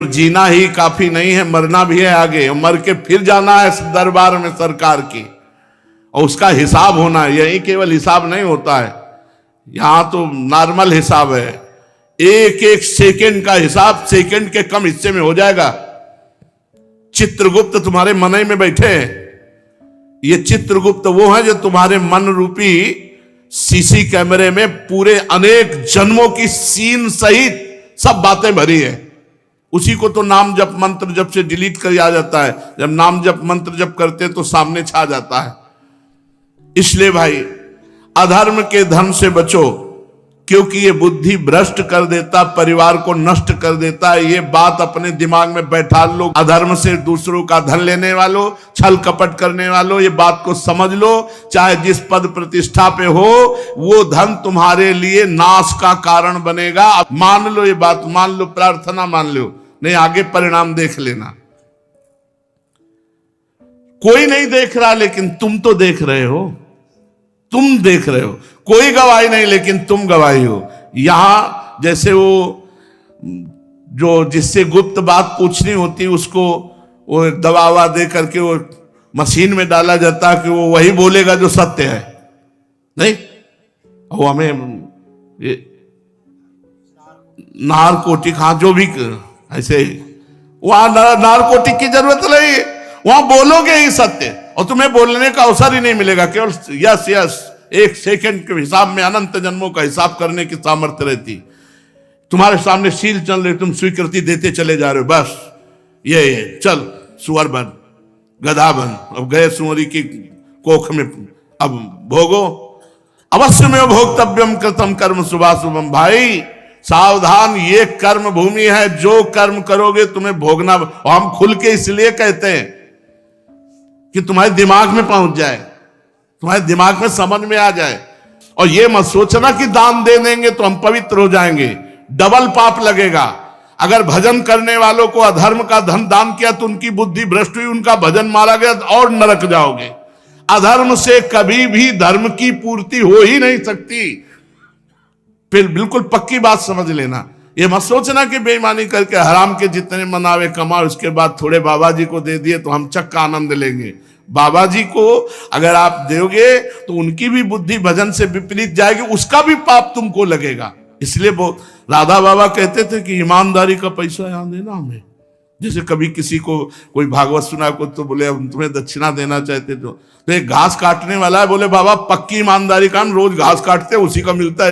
जीना ही काफी नहीं है, मरना भी है आगे, और मर के फिर जाना है इस दरबार में सरकार की, और उसका हिसाब होना है। यही केवल हिसाब नहीं होता है, यहां तो नॉर्मल हिसाब है। एक एक सेकंड का हिसाब सेकंड के कम हिस्से में हो जाएगा। चित्रगुप्त तुम्हारे मन में बैठे हैं। ये चित्रगुप्त वो है जो तुम्हारे मन रूपी सीसी कैमरे में पूरे अनेक जन्मों की सीन सहित सब बातें भरी है। उसी को तो नाम जप मंत्र जप से डिलीट कर आ जाता है। जब नाम जप मंत्र जप करते तो सामने छा जाता है। इसलिए भाई अधर्म के धन से बचो, क्योंकि ये बुद्धि भ्रष्ट कर देता, परिवार को नष्ट कर देता है। ये बात अपने दिमाग में बैठा लो। अधर्म से दूसरों का धन लेने वालों, छल कपट करने वालों, ये बात को समझ लो। चाहे जिस पद प्रतिष्ठा पे हो, वो धन तुम्हारे लिए नाश का कारण बनेगा। अब मान लो, ये बात मान लो, प्रार्थना मान लो, नहीं आगे परिणाम देख लेना। कोई नहीं देख रहा, लेकिन तुम तो देख रहे हो। तुम देख रहे हो, कोई गवाही नहीं, लेकिन तुम गवाही हो। यहां जैसे वो जो जिससे गुप्त बात पूछनी होती, उसको वो दबावा दे करके वो मशीन में डाला जाता कि वो वही बोलेगा जो सत्य है। नहीं, वो हमें नारकोटिक, हाँ जो भी ऐसे, वहां नारकोटिक की जरूरत नहीं, वहां बोलोगे ही सत्य, और तुम्हें बोलने का अवसर ही नहीं मिलेगा। केवल यस यस, एक सेकंड के हिसाब में अनंत जन्मों का हिसाब करने की सामर्थ्य रहती। तुम्हारे सामने शील चल रही, तुम स्वीकृति देते चले जा रहे हो। बस ये चल सुअर बन, गधा बन, अब गए सुअरी की कोख में, अब भोगो। अवश्य में भोक्तव्यम कृतम कर्म शुभाशुभम। भाई सावधान, ये कर्म भूमि है। जो कर्म करोगे तुम्हें भोगना। और हम खुल के इसलिए कहते हैं कि तुम्हारे दिमाग में पहुंच जाए, तुम्हारे दिमाग में समझ में आ जाए। और ये मत सोचना कि दान दे देंगे तो हम पवित्र हो जाएंगे। डबल पाप लगेगा। अगर भजन करने वालों को अधर्म का धन दान किया तो उनकी बुद्धि भ्रष्ट हुई, उनका भजन मारा गया और नरक जाओगे। अधर्म से कभी भी धर्म की पूर्ति हो ही नहीं सकती। फिर बिल्कुल पक्की बात समझ लेना। ये मत सोचना कि बेईमानी करके हराम के जितने मनावे कमाओ, उसके बाद थोड़े बाबा जी को दे दिए तो हम चक्का आनंद लेंगे। बाबा जी को अगर आप दोगे तो उनकी भी बुद्धि भजन से विपरीत जाएगी, उसका भी पाप तुमको लगेगा। इसलिए वो राधा बाबा कहते थे कि ईमानदारी का पैसा यहां देना हमें। जैसे कभी किसी को कोई भागवत सुना को तो बोले हम तुम्हें दक्षिणा देना चाहते, तो एक घास काटने वाला है, बोले बाबा पक्की ईमानदारी का, हम रोज घास काटते उसी का मिलता है।